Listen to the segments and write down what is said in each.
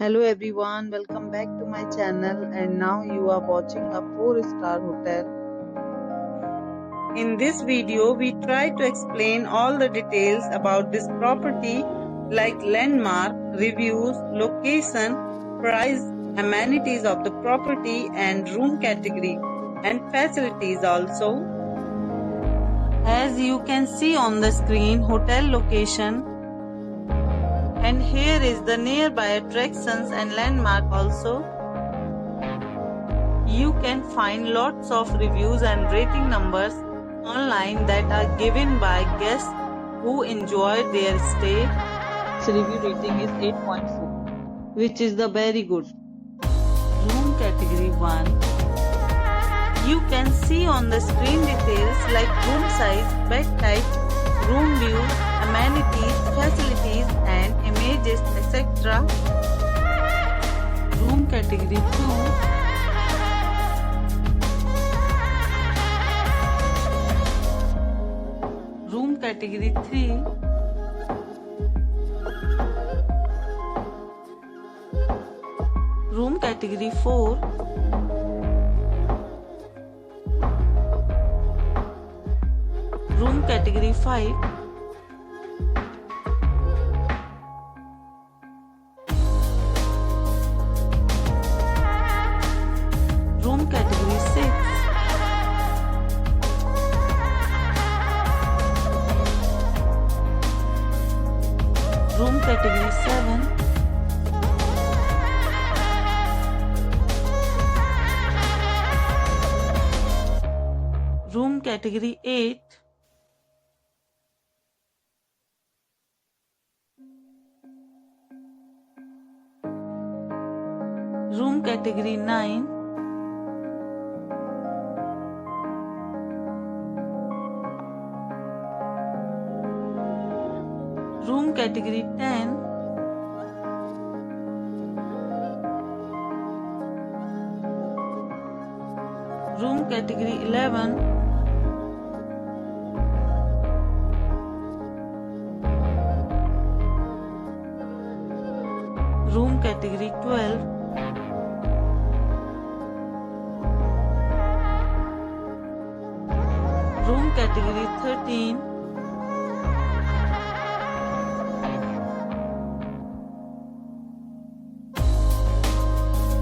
Hello everyone, welcome back to my channel, and now you are watching a 4-star hotel. In this video, we try to explain all the details about this property like landmark, reviews, location, price, amenities of the property and room category and facilities also. As you can see on the screen, hotel location. And here is the nearby attractions and landmark also. You can find lots of reviews and rating numbers online that are given by guests who enjoyed their stay. Its review rating is 8.4, which is the very good. Room category 1. You can see on the screen details like room size, bed type, room view, amenities, facilities and images, etc. Room category 2. Room category 3. Room category 4. Room category 5. Room category 6. Room category 7. Room category 8. Room category 9. Room category 10. Room category 11. Room category 12. Room category 13.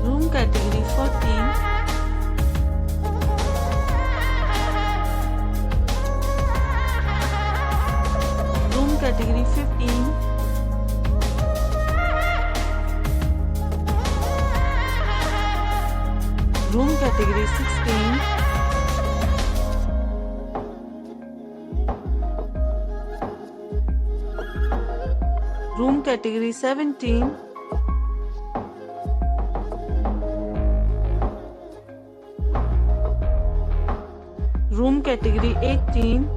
Room category 14. Room category 15. Room category 16. Room category 17. Room category 18.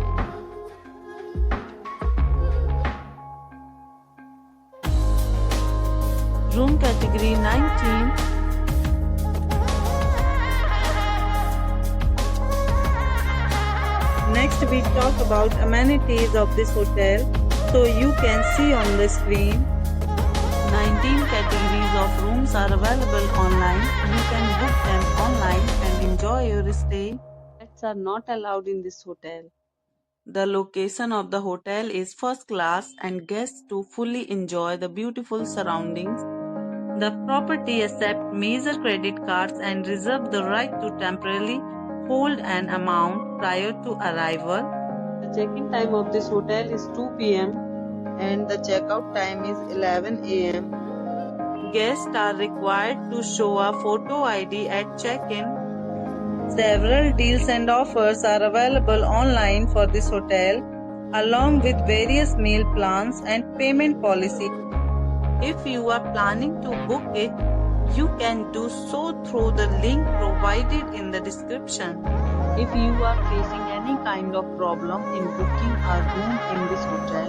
Room category 19. Next we talk about amenities of this hotel. So you can see on the screen, 19 categories of rooms are available online. You can book them online and enjoy your stay. Pets are not allowed in this hotel. The location of the hotel is first class and guests to fully enjoy the beautiful surroundings. The property accepts major credit cards and reserves the right to temporarily hold an amount prior to arrival. The check-in time of this hotel is 2 p.m. and the checkout time is 11 a.m. Guests are required to show a photo ID at check-in. Several deals and offers are available online for this hotel, along with various meal plans and payment policy. If you are planning to book it, you can do so through the link provided in the description. If you are facing any kind of problem in booking a room in this hotel,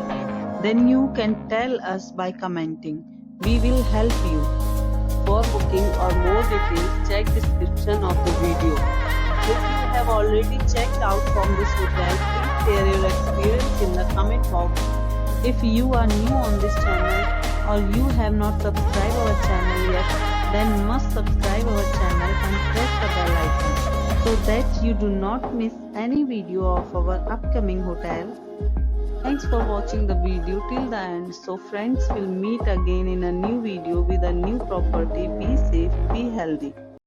then you can tell us by commenting. We will help you. For booking or more details, check description of the video. If you have already checked out from this hotel, please share your experience in the comment box. If you are new on this channel, or you have not subscribed our channel yet, then must subscribe our channel and press the bell icon so that you do not miss any video of our upcoming hotel. Thanks for watching the video till the end. So friends, will meet again in a new video with a new property. Be safe, be healthy.